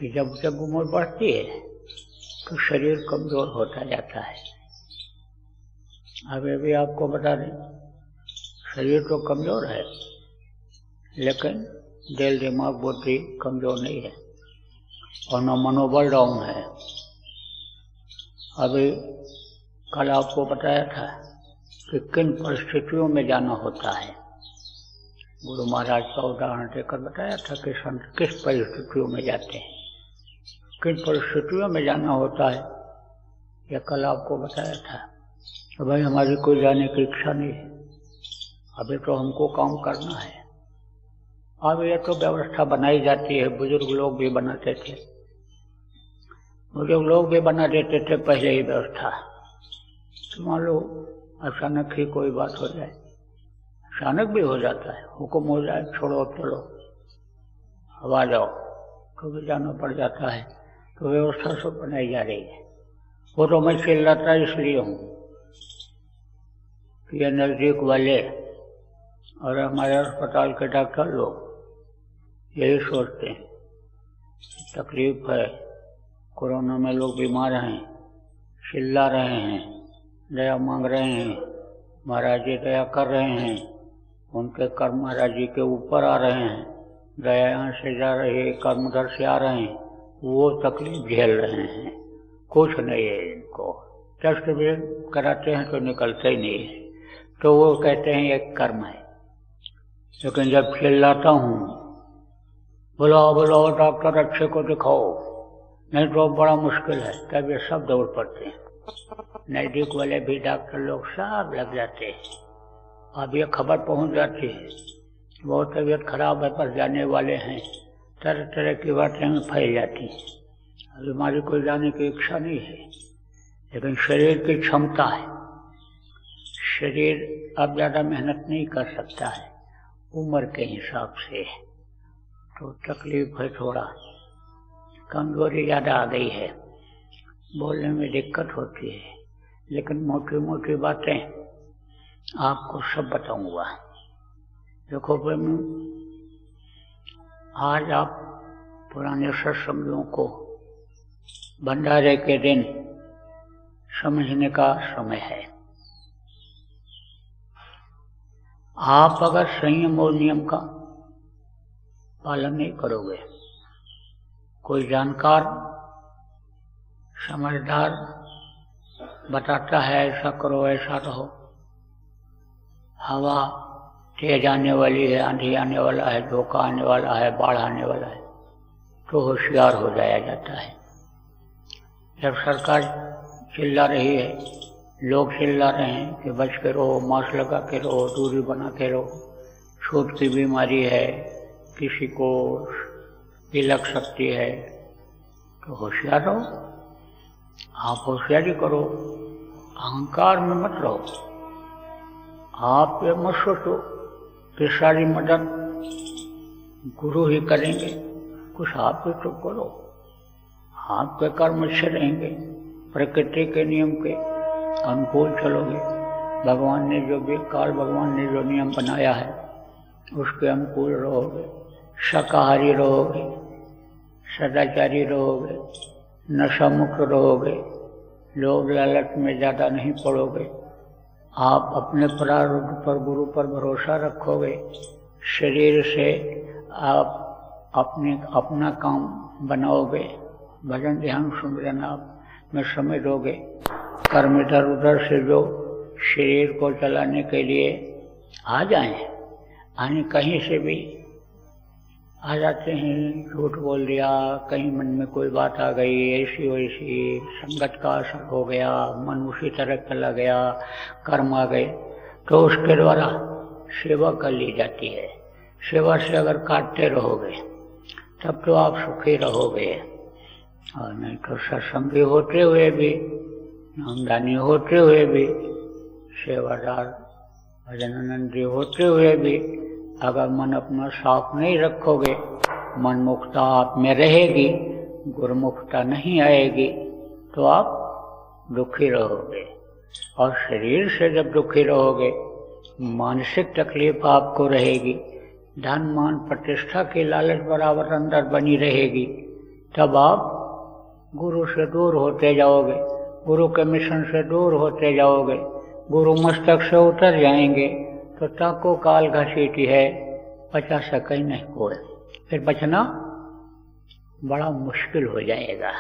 कि जब जब उम्र बढ़ती है तो शरीर कमजोर होता जाता है। अभी आपको बता दें, शरीर तो कमजोर है लेकिन दिल दिमाग बुद्धि कमजोर नहीं है और न मनोबल डाउन है। अभी कल आपको बताया था कि किन परिस्थितियों में जाना होता है। गुरु महाराज का उदाहरण देकर बताया था कि संत किस परिस्थितियों में जाते हैं, किन परिस्थितियों में जाना होता है। यह कल आपको बताया था। तो भाई हमारी कोई जाने की इच्छा नहीं है, अभी तो हमको काम करना है। अब यह तो व्यवस्था बनाई जाती है, बुजुर्ग लोग भी बनाते थे, बुजुर्ग लोग भी बना देते थे पहले ही व्यवस्था। तो मान लो अचानक ही कोई बात हो जाए, अचानक भी हो जाता है, हुक्म हो जाए छोड़ो चलो अब आ जाओ, कभी जाना पड़ जाता है। तो व्यवस्था सब बनाई जा रही है। वो तो मैं चिल्लाता इसलिए हूँ कि ये नजदीक वाले और हमारे अस्पताल के डॉक्टर लोग यही सोचते हैं, तकलीफ है, कोरोना में लोग बीमार हैं, चिल्ला रहे हैं, दया मांग रहे हैं, महाराज जी दया कर रहे हैं, उनके कर्म महाराज जी के ऊपर आ रहे हैं, दया यहाँ से जा रही है, कर्म उधर से आ रहे हैं, वो तकलीफ झेल रहे हैं, कुछ नहीं है इनको। टेस्ट भी कराते हैं तो निकलते ही नहीं है, तो वो कहते हैं एक कर्म है। लेकिन जब चिल्लाता हूँ, बुलाओ बुलाओ डॉक्टर अच्छे को दिखाओ, नहीं तो बड़ा मुश्किल है, तब ये सब दौड़ पड़ते हैं। नजदीक वाले भी डॉक्टर लोग सब लग जाते हैं। अब ये खबर पहुंच जाती है, बहुत तबीयत खराब है पर जाने वाले हैं, तरह तरह की बातें फैल जाती हैं। अभी हमारी कोई जाने की इच्छा नहीं है, लेकिन शरीर की क्षमता है, शरीर अब ज़्यादा मेहनत नहीं कर सकता है उम्र के हिसाब से, तो तकलीफ है, थोड़ा कमजोरी ज़्यादा आ गई है, बोलने में दिक्कत होती है। लेकिन मोटी मोटी बातें आपको सब बताऊंगा। देखो भाई, आज आप पुराने सत्संगियों को भंडारे के दिन समझने का समय है। आप अगर संयम और नियम का पालन नहीं करोगे, कोई जानकार समझदार बताता है ऐसा करो ऐसा रहो, हवा तेज आने वाली है, आंधी आने वाला है, धोखा आने वाला है, बाढ़ आने वाला है, तो होशियार हो जाया जाता है। जब सरकार चिल्ला रही है, लोग चिल्ला रहे हैं कि बच के रहो, मास्क लगा के रहो, दूरी बना के रहो, छूत की बीमारी है, किसी को भी लग सकती है, तो होशियार रहो। आप होशियारी करो, अहंकार में मत रहो। आप ये मत सोचो कि सारी मदद गुरु ही करेंगे, कुछ आप भी तो करो। आपके कर्म अच्छे रहेंगे, प्रकृति के नियम के अनुकूल चलोगे, भगवान ने जो भी काल भगवान ने जो नियम बनाया है उसके अनुकूल रहोगे, शाकाहारी रहोगे, सदाचारी रहोगे, नशा मुक्त रहोगे, लोभ लालच में ज़्यादा नहीं पड़ोगे, आप अपने प्रारब्ध पर गुरु पर भरोसा रखोगे, शरीर से आप अपना काम बनाओगे, भजन ध्यान सुमिरन आप में समय दोगे, कर्म इधर उधर से जो शरीर को चलाने के लिए आ जाएं, यानी कहीं से भी आ जाते हैं, झूठ बोल दिया, कहीं मन में कोई बात आ गई, ऐसी वैसी संगत का असर हो गया, मन उसी तरह चला गया, कर्म आ गए, तो उसके द्वारा सेवा कर ली जाती है। सेवा से अगर काटते रहोगे तब तो आप सुखी रहोगे, और नहीं तो सत्संगी होते हुए भी, नामदानी होते हुए भी, सेवादार भजनानंदी होते हुए भी अगर मन अपना साफ नहीं रखोगे, मन मुक्ता आप में रहेगी, गुरुमुखता नहीं आएगी, तो आप दुखी रहोगे। और शरीर से जब दुखी रहोगे, मानसिक तकलीफ आपको रहेगी, धन मान प्रतिष्ठा की लालच बराबर अंदर बनी रहेगी, तब आप गुरु से दूर होते जाओगे, गुरु के मिशन से दूर होते जाओगे, गुरु मस्तक से उतर जाएंगे तो ताको काल घसीटी है, बचा सके नहीं कोई, फिर बचना बड़ा मुश्किल हो जाएगा।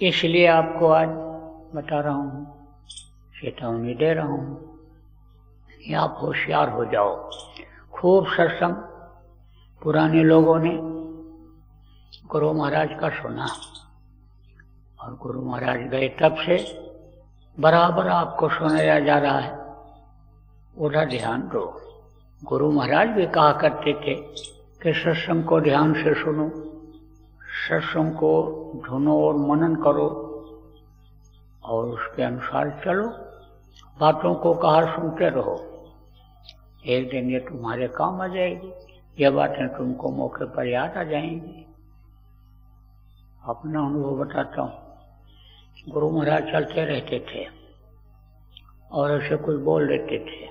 इसलिए आपको आज बता रहा हूँ, चेतावनी दे रहा हूँ कि आप होशियार हो जाओ। खूब सत्संग पुराने लोगों ने गुरु महाराज का सुना और गुरु महाराज गए तब से बराबर आपको सुनाया जा रहा है, उधर ध्यान दो। गुरु महाराज भी कहा करते थे कि सत्संग को ध्यान से सुनो, सत्संग को ढूंढो और मनन करो और उसके अनुसार चलो, बातों को कहा सुनते रहो, एक दिन ये तुम्हारे काम आ जाएगी, ये बातें तुमको मौके पर याद आ जाएंगी। अपना अनुभव बताता हूँ। गुरु महाराज चलते रहते थे और ऐसे कुछ बोल देते थे,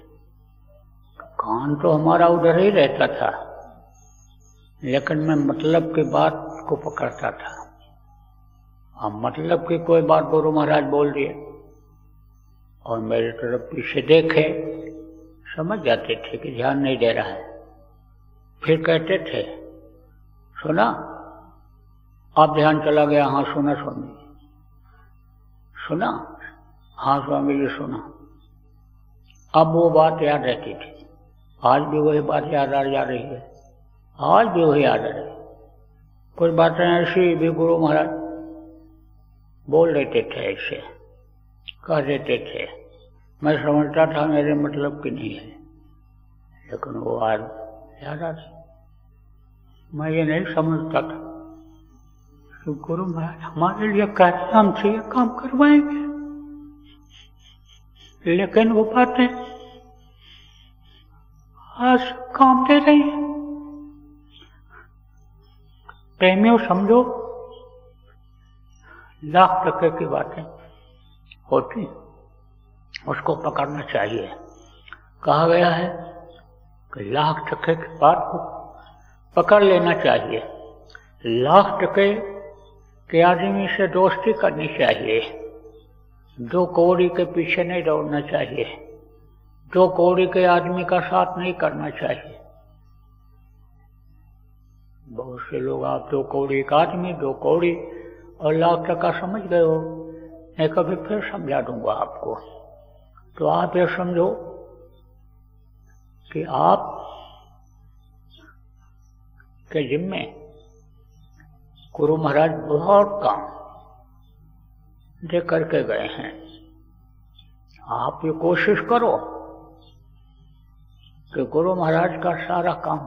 कान तो हमारा उधर ही रहता था, लेकिन मैं मतलब की बात को पकड़ता था। अब मतलब की कोई बात गुरु महाराज बोल दिए और मेरी तरफ पीछे देखे, समझ जाते थे कि ध्यान नहीं दे रहा है। फिर कहते थे, सुना? अब ध्यान चला गया। हाँ सुना स्वामी, सुना? हाँ स्वामी जी सुना। अब वो बात याद रहती थी, आज भी वही बात याद आ जा रही है, आज भी वही याद आ रही है। कुछ बातें ऐसी भी गुरु महाराज बोल देते थे, ऐसे कह देते थे, मैं समझता था मेरे मतलब की नहीं है, लेकिन वो आज याद आ रही। मैं ये नहीं समझता था कि गुरु महाराज हमारे लिए कह रहे, हमसे ये काम करवाएंगे, लेकिन वो बातें आज काम दे रही है। प्रेमियों समझो, लाख टके की बातें होती, उसको पकड़ना चाहिए। कहा गया है कि लाख टके की बात को पकड़ लेना चाहिए, लाख टके के आदमी से दोस्ती करनी चाहिए, 2 कौड़ी के पीछे नहीं दौड़ना चाहिए, 2 कौड़ी के आदमी का साथ नहीं करना चाहिए। बहुत से लोग आप 2 कौड़ी का आदमी, 2 कौड़ी और लाख टका समझ गए हो। मैं कभी फिर समझा दूंगा आपको। तो आप ये समझो कि आप के जिम्मे गुरु महाराज बहुत काम दे करके गए हैं। आप ये कोशिश करो कि गुरु महाराज का सारा काम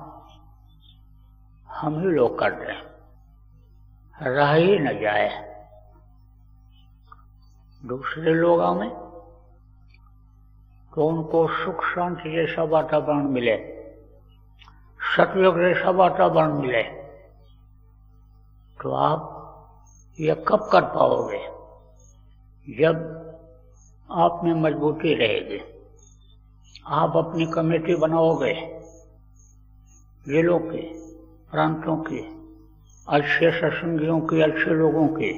हम ही लोग कर दें, रह ही न जाए। दूसरे लोगों में तो उनको सुख शांति जैसा वातावरण मिले, सतयुग जैसा वातावरण मिले, तो आप ये कब कर पाओगे? जब आप में मजबूती रहेगी, आप अपनी कमेटी बनाओगे, जिलों की, प्रांतों की, अच्छे सत्संगियों की, अच्छे लोगों की,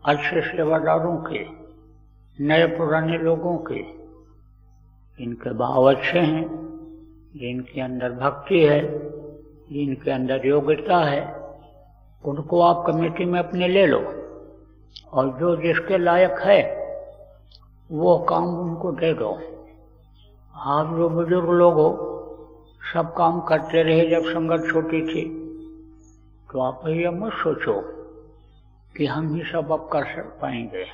अच्छे सेवादारों की, नए पुराने लोगों की, जिनके भाव अच्छे हैं, जिनके अंदर भक्ति है, जिनके अंदर योग्यता है, उनको आप कमेटी में अपने ले लो और जो जिसके लायक है वो काम उनको दे दो। आप जो बुजुर्ग लोग हो, सब काम करते रहे जब संगत छोटी थी, तो आप ये मत सोचो कि हम ही सब अब कर पाएंगे।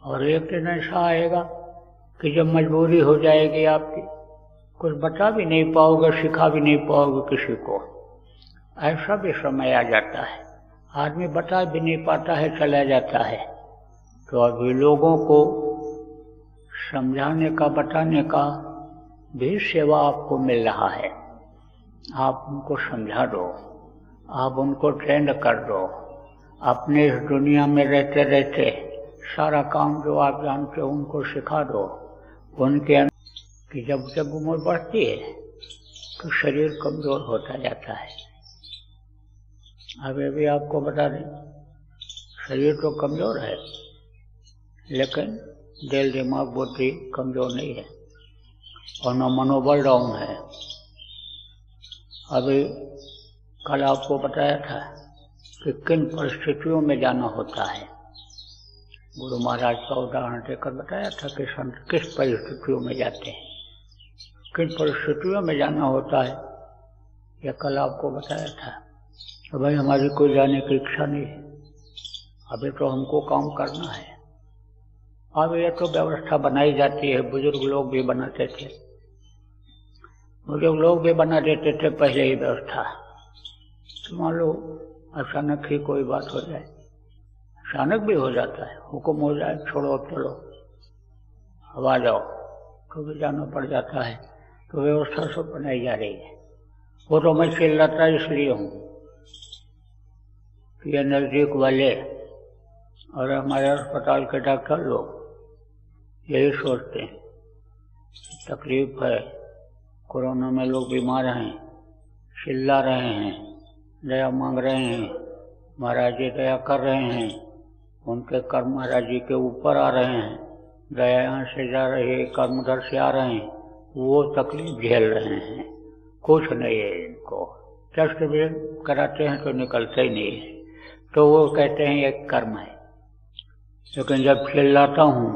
और एक दिन ऐसा आएगा कि जब मजबूरी हो जाएगी आपकी, कुछ बता भी नहीं पाओगे, सिखा भी नहीं पाओगे किसी को, ऐसा भी समय आ जाता है। आदमी बता भी नहीं पाता है, चला जाता है। तो अभी लोगों को समझाने का, बताने का भी सेवा आपको मिल रहा है। आप उनको समझा दो, आप उनको ट्रेंड कर दो। अपने इस दुनिया में रहते रहते सारा काम जो आप जानते हो उनको सिखा दो। उनके कि जब जब उम्र बढ़ती है तो शरीर कमजोर होता जाता है, अभी भी आपको बता दें, शरीर तो कमजोर है, लेकिन दिल दिमाग बुद्धि कमजोर नहीं है और न मनोबल डाउन है। अभी कल आपको बताया था कि किन परिस्थितियों में जाना होता है। गुरु महाराज का उदाहरण देकर बताया था कि संत किस परिस्थितियों में जाते हैं, किन परिस्थितियों में जाना होता है, यह कल आपको बताया था। तो भाई हमारी कोई जाने की इच्छा नहीं है, अभी तो हमको काम करना है। अब यह तो व्यवस्था बनाई जाती है, बुजुर्ग लोग भी बनाते थे, बुजुर्ग लोग भी बना देते थे पहले ही व्यवस्था। तो मान लो अचानक ही कोई बात हो जाए, अचानक भी हो जाता है, हुक्म हो जाए छोड़ो चलो अब आ जाओ, तो भी जाना पड़ जाता है। तो व्यवस्था सब बनाई जा रही है। वो तो मैं चिल्लाता इसलिए हूँ कि ये नजदीक वाले और हमारे अस्पताल के डॉक्टर लोग यही सोचते हैं, तकलीफ है, कोरोना में लोग बीमार हैं, चिल्ला रहे हैं, दया मांग रहे हैं, महाराज जी दया कर रहे हैं, उनके कर्म महाराज जी के ऊपर आ रहे हैं, दया यहाँ से जा रही है, कर्म उधर से आ रहे हैं, वो तकलीफ झेल रहे हैं, कुछ नहीं है इनको। टेस्ट भी कराते हैं तो निकलते ही नहीं है, तो वो कहते हैं एक कर्म है। लेकिन जब चिल्लाता हूँ,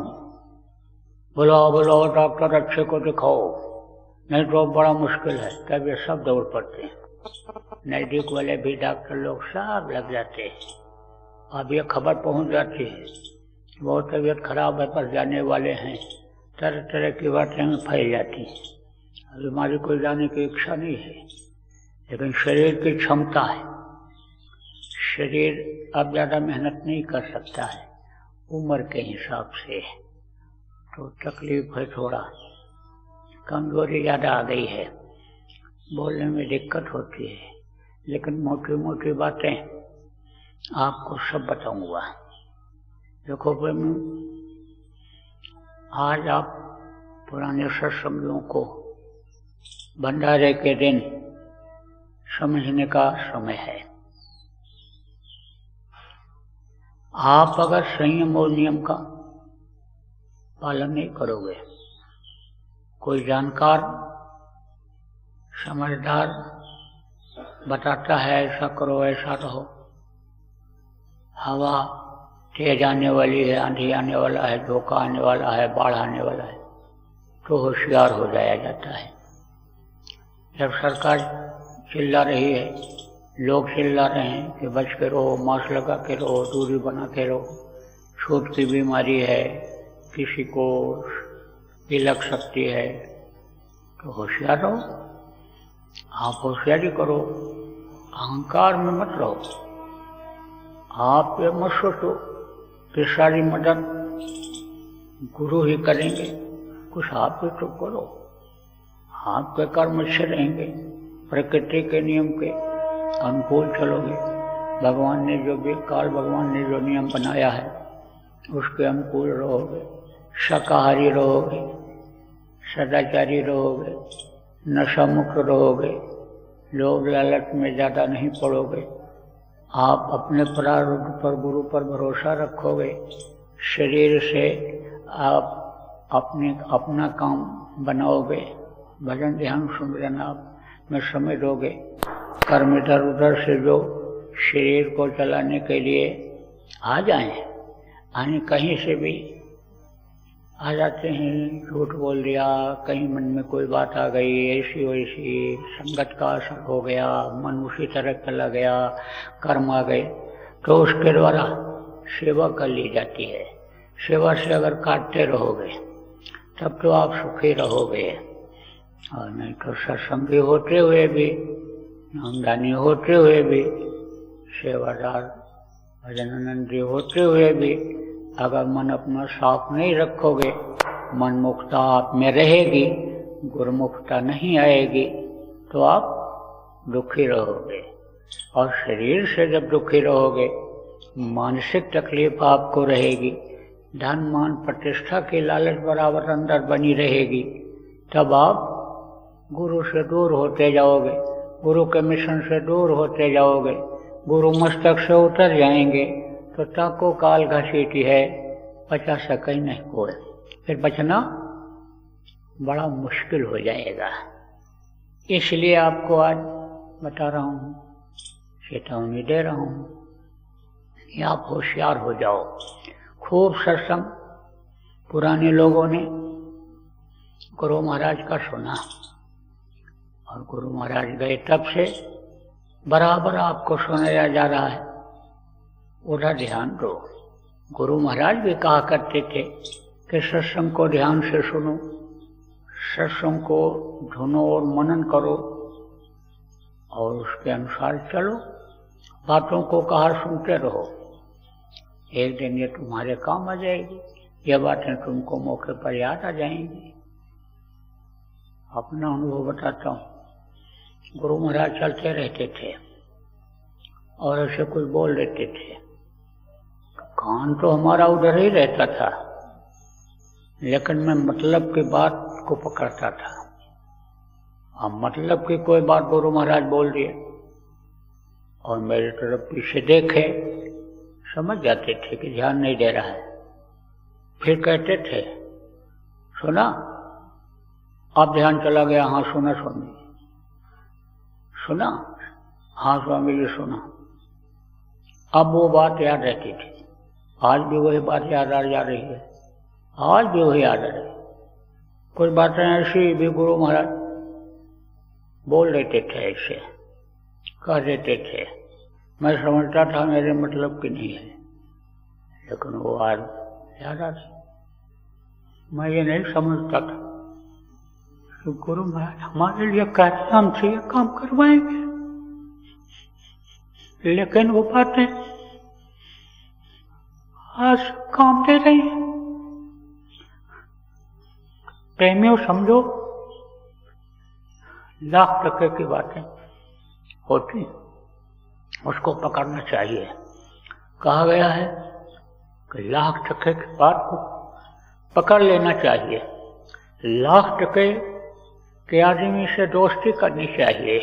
बुलाओ बुलाओ डॉक्टर अच्छे को दिखाओ, नहीं तो बड़ा मुश्किल है, तब ये सब दौड़ पड़ते हैं। नजदीक वाले भी डॉक्टर लोग सब लग जाते हैं। अब ये खबर पहुंच जाती है, बहुत तबीयत खराब है पर जाने वाले हैं, तरह तरह की बातें में फैल जाती हैं। अब हमारी कोई जाने की इच्छा नहीं है, लेकिन शरीर की क्षमता है, शरीर अब ज़्यादा मेहनत नहीं कर सकता है उम्र के हिसाब से, तो तकलीफ है, थोड़ा कमजोरी ज़्यादा आ गई है, बोलने में दिक्कत होती है। लेकिन मोटी मोटी बातें आपको सब बताऊंगा। देखो प्रेमी, आज आप पुराने सत्संगियों को भंडारे के दिन समझने का समय है। आप अगर संयम और नियम का पालन नहीं करोगे, कोई जानकार समझदार बताता है ऐसा करो ऐसा रहो, हवा तेज आने वाली है, आंधी आने वाला है, झोंका आने वाला है, बाढ़ आने वाला है, तो होशियार हो जाया जाता है। जब सरकार चिल्ला रही है, लोग चिल्ला रहे हैं कि बच के रहो, मास्क लगा के रहो, दूरी बना के रहो, छूत की बीमारी है, किसी को भी लग सकती है, तो होशियार रहो। आप होशियारी करो, अहंकार में मत रहो। आप ये मत सोचो कि सारी मदद गुरु ही करेंगे, कुछ आप भी तो करो, आपके कर्म अच्छे रहेंगे, प्रकृति के नियम के अनुकूल चलोगे। भगवान ने जो भी काल भगवान ने जो नियम बनाया है उसके अनुकूल रहोगे, शाकाहारी रहोगे, सदाचारी रहोगे, नशा मुक्त रहोगे, लोभ लालच में ज़्यादा नहीं पड़ोगे, आप अपने प्रारब्ध पर गुरु पर भरोसा रखोगे, शरीर से आप अपना काम बनाओगे, भजन ध्यान सुमिरन आप में समय दोगे, कर्म इधर उधर से जो शरीर को चलाने के लिए आ जाएं, यानी कहीं से भी आ जाते हैं, झूठ बोल दिया, कहीं मन में कोई बात आ गई, ऐसी वैसी संगत का असर हो गया, मन उसी तरह चला गया, कर्म आ गए, तो उसके द्वारा सेवा कर ली जाती है। सेवा से अगर काटते रहोगे तब तो आप सुखी रहोगे, और नहीं तो सत्संगी होते हुए भी, नामदानी होते हुए भी, सेवादार भजनानंदी होते हुए भी, अगर मन अपना साफ नहीं रखोगे, मन मुक्ता आप में रहेगी, गुरुमुखता नहीं आएगी, तो आप दुखी रहोगे। और शरीर से जब दुखी रहोगे, मानसिक तकलीफ आपको रहेगी, धन मान प्रतिष्ठा की लालच बराबर अंदर बनी रहेगी, तब आप गुरु से दूर होते जाओगे, गुरु के मिशन से दूर होते जाओगे, गुरु मस्तक से उतर जाएंगे तो ताको काल घसीटी है, बचा सके नहीं कोई, फिर बचना बड़ा मुश्किल हो जाएगा। इसलिए आपको आज बता रहा हूँ, चेतावनी दे रहा हूँ कि आप होशियार हो जाओ। खूब सत्संग पुराने लोगों ने गुरु महाराज का सुना और गुरु महाराज गए तब से बराबर आपको सुनाया जा रहा है, उधर ध्यान दो। गुरु महाराज भी कहा करते थे कि सत्संग को ध्यान से सुनो, सत्संग को ढूंढो और मनन करो और उसके अनुसार चलो। बातों को कहा सुनते रहो, एक दिन ये तुम्हारे काम आ जाएगी, ये बातें तुमको मौके पर याद आ जाएंगी। अपना अनुभव बताता हूँ। गुरु महाराज चलते रहते थे और ऐसे कुछ बोल देते थे, कान तो हमारा उधर ही रहता था, लेकिन मैं मतलब की बात को पकड़ता था। अब मतलब की कोई बात गुरु महाराज बोल दिए और मेरी तरफ पीछे देखे, समझ जाते थे कि ध्यान नहीं दे रहा है। फिर कहते थे, सुना? अब ध्यान चला गया। हाँ सुना स्वामी। सुना? हाँ स्वामी जी सुना। अब वो बात याद रहती थी। आज भी वही बात याद आ जा रही है, आज भी वही याद आ रही है। कुछ बातें ऐसी भी गुरु महाराज बोल देते थे, ऐसे कह देते थे, मैं समझता था मेरे मतलब की नहीं है, लेकिन वो आज याद आ रही। मैं ये नहीं समझता था कि गुरु महाराज हमारे लिए कह रहे, हमसे ये काम करवाएंगे, लेकिन वो बातें आज काम दे रही है। प्रेमियों समझो, लाख टके की बातें होती, उसको पकड़ना चाहिए। कहा गया है कि लाख टके की बात को पकड़ लेना चाहिए। लाख टके के आदमी से दोस्ती करनी चाहिए,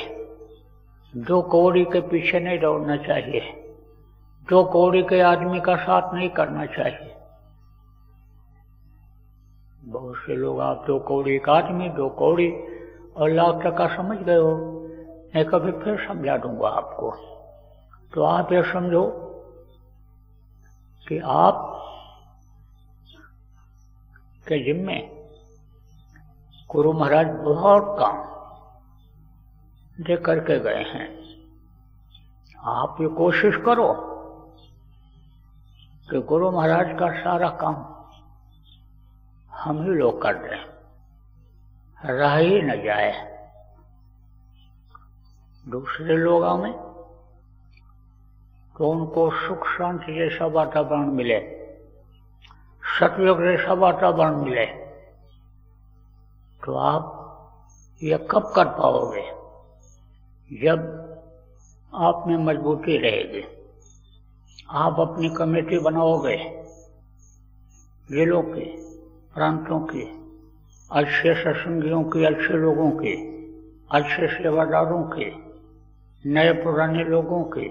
2 कौड़ी के पीछे नहीं दौड़ना चाहिए, 2 कौड़ी के आदमी का साथ नहीं करना चाहिए। बहुत से लोग आप 2 कौड़ी का आदमी, 2 कौड़ी और लाख टका समझ गए हो। मैं कभी फिर समझा दूंगा आपको। तो आप ये समझो कि आप के जिम्मे गुरु महाराज बहुत काम दे करके गए हैं। आप ये कोशिश करो कि गुरु महाराज का सारा काम हम ही लोग कर दें, रह ही न जाए। दूसरे लोगों में तो उनको सुख शांति जैसा वातावरण मिले, सतयुग जैसा वातावरण मिले, तो आप ये कब कर पाओगे? जब आप में मजबूती रहेगी, आप अपनी कमेटी बनाओगे, जिलों की, प्रांतों की, अच्छे सत्संगियों की, अच्छे लोगों की, अच्छे सेवादारों की, नए पुराने लोगों की,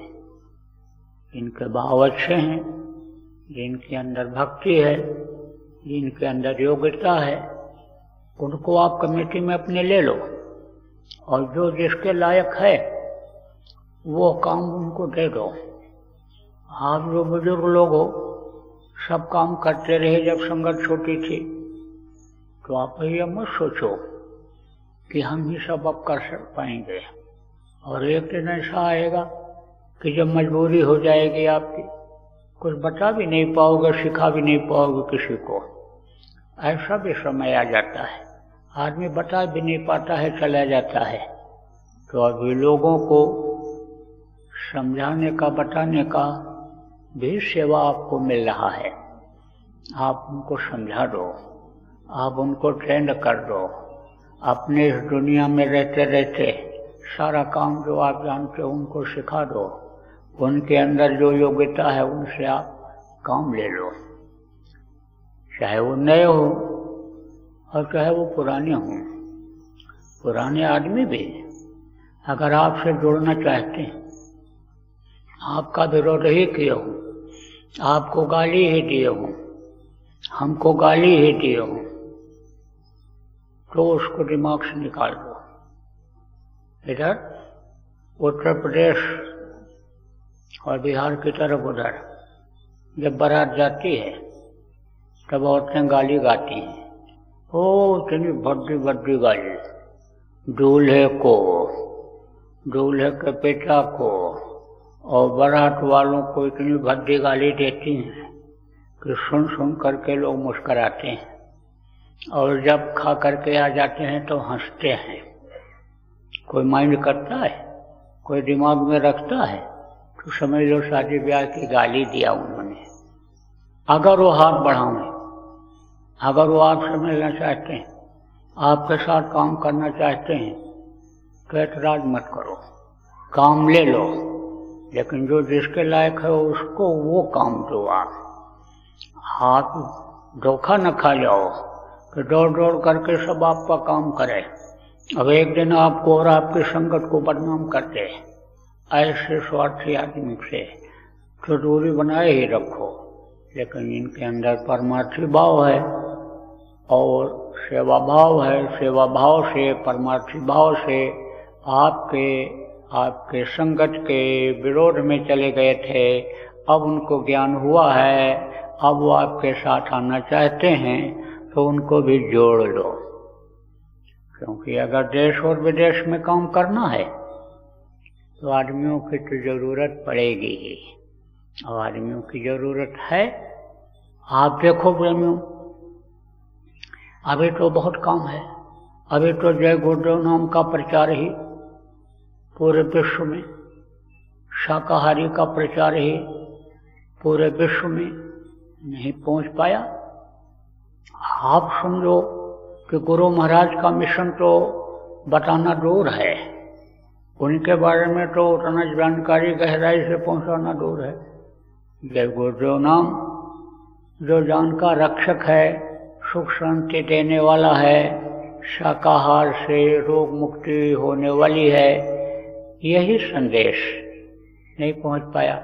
इनके भाव अच्छे हैं, जिनके अंदर भक्ति है, जिनके अंदर योग्यता है, उनको आप कमेटी में अपने ले लो और जो जिसके लायक है वो काम उनको दे दो। आप जो बुजुर्ग लोग हो, सब काम करते रहे जब संगत छोटी थी, तो आप ये मत सोचो कि हम ही सब अब कर पाएंगे। और एक दिन ऐसा आएगा कि जब मजबूरी हो जाएगी आपकी, कुछ बता भी नहीं पाओगे, सिखा भी नहीं पाओगे किसी को। ऐसा भी समय आ जाता है, आदमी बता भी नहीं पाता है, चला जाता है। तो अभी लोगों को समझाने का, बताने का भी सेवा आपको मिल रहा है। आप उनको समझा दो, आप उनको ट्रेंड कर दो। अपने इस दुनिया में रहते रहते सारा काम जो आप जानते हो उनको सिखा दो। उनके अंदर जो योग्यता है उनसे आप काम ले लो, चाहे वो नए हो और चाहे वो पुराने हों। पुराने आदमी भी अगर आपसे जुड़ना चाहते हैं, आपका विरोध ही किए हूँ, आपको गाली ही दिए हूँ, हमको गाली ही दिए हूँ, तो उसको दिमाग से निकाल दो। इधर उत्तर प्रदेश और बिहार की तरफ उधर जब बारात जाती है तब औरतें गाली गाती हैं, ओ इतनी भद्दी भद्दी गाली, दूल्हे को, दूल्हे के पिता को और बारात वालों को इतनी भद्दी गाली देती हैं कि सुन सुन करके लोग मुस्कराते हैं, और जब खा करके आ जाते हैं तो हंसते हैं। कोई माइंड करता है, कोई दिमाग में रखता है, तो समझ लो शादी ब्याह की गाली दिया उन्होंने। अगर वो हाथ बढ़ाएं, अगर वो आपसे मिलना चाहते हैं, आपके साथ काम करना चाहते हैं, तो एतराज मत करो, काम ले लो, लेकिन जो जिसके लायक है उसको वो काम दो। आप धोखा न खा जाओ कि दौड़ दौड़ करके सब आपका काम करे, अब एक दिन आपको और आपकी संगत को बदनाम करते। ऐसे स्वार्थी आदमी से तो दूरी बनाए ही रखो, लेकिन इनके अंदर परमार्थी भाव है और सेवा भाव है। सेवा भाव से, परमार्थी भाव से आपके संगत के विरोध में चले गए थे, अब उनको ज्ञान हुआ है, अब वो आपके साथ आना चाहते हैं, तो उनको भी जोड़ लो। क्योंकि अगर देश और विदेश में काम करना है तो आदमियों की तो जरूरत पड़ेगी ही, और आदमियों की जरूरत है। आप देखो प्रेमियों, अभी तो बहुत काम है, अभी तो जय गुरुदेव नाम का प्रचार ही पूरे विश्व में, शाकाहारी का प्रचार ही पूरे विश्व में नहीं पहुंच पाया। आप समझो कि गुरु महाराज का मिशन तो बताना दूर है, उनके बारे में तो उतना जानकारी गहराई से पहुंचाना दूर है। जय गुरुदेव नाम जो जान का रक्षक है, सुख शांति देने वाला है, शाकाहार से रोग मुक्ति होने वाली है, यही संदेश नहीं पहुंच पाया।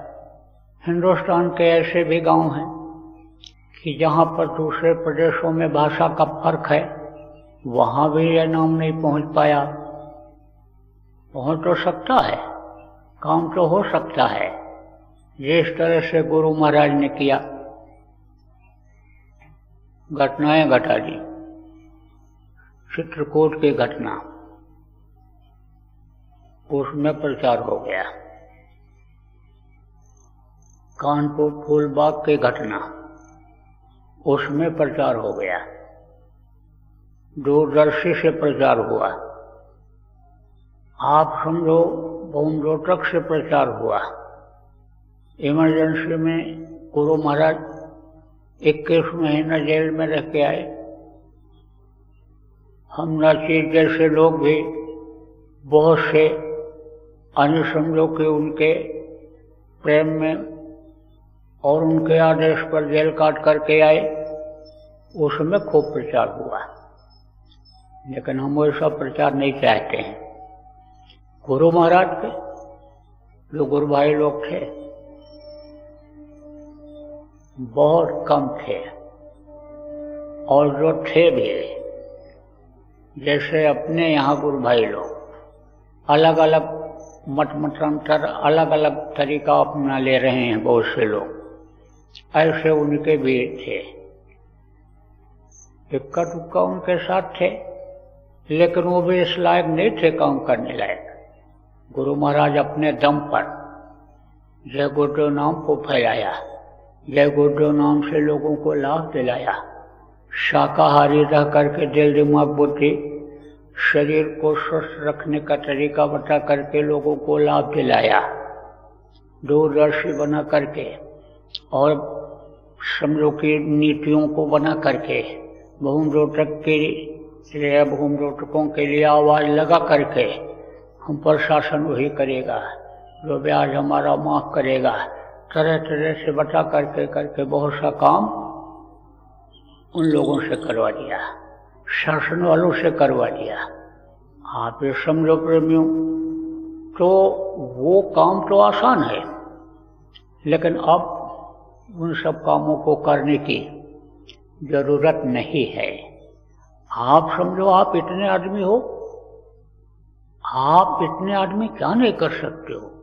हिंदुस्तान के ऐसे भी गांव हैं कि जहां पर दूसरे प्रदेशों में भाषा का फर्क है, वहां भी यह नाम नहीं पहुंच पाया। पहुंच तो सकता है, काम तो हो सकता है, जिस तरह से गुरु महाराज ने किया, घटनाएं घटा दी। चित्रकूट की घटना, उसमें प्रचार हो गया। कानपुर फूलबाग की घटना, उसमें प्रचार हो गया। दूरदर्शी से प्रचार हुआ। आप समझो बहुमरोटक से प्रचार हुआ। इमरजेंसी में गुरु महाराज 21 महीना जेल में रह के आए। हम नाचीर जैसे लोग भी बहुत से अन्य समझो कि उनके प्रेम में और उनके आदेश पर जेल काट करके आए, उसमें खूब प्रचार हुआ। लेकिन हम वैसा प्रचार नहीं चाहते हैं। गुरु महाराज के जो गुरु भाई लोग थे बहुत कम थे, और जो थे भी, जैसे अपने यहाँ गुरु भाई लोग अलग अलग मत मतांतर, अलग अलग तरीका अपना ले रहे हैं बहुत से लोग, ऐसे उनके भी थे। इक्का दुक्का उनके साथ थे, लेकिन वो भी इस लायक नहीं थे काम करने लायक। गुरु महाराज अपने दम पर जय गुरुदेव नाम को फैलाया, जय गुरुदेव नाम से लोगों को लाभ दिलाया। शाकाहारी रह करके दिल दिमाग बुद्धि शरीर को स्वस्थ रखने का तरीका बता करके लोगों को लाभ दिलाया। दूरदर्शी बना करके और समझो की नीतियों को बना करके बहुमरोटक के लिए, बहुमरोटकों के लिए आवाज लगा करके हम प्रशासन वही करेगा, जो ब्याज हमारा माफ करेगा, तरह तरह से बता करके बहुत सा काम उन लोगों से करवा दिया, शासन वालों से करवा दिया। आप ये समझो प्रेमियों, तो वो काम तो आसान है, लेकिन अब उन सब कामों को करने की जरूरत नहीं है। आप समझो आप इतने आदमी हो, आप इतने आदमी क्या नहीं कर सकते हो।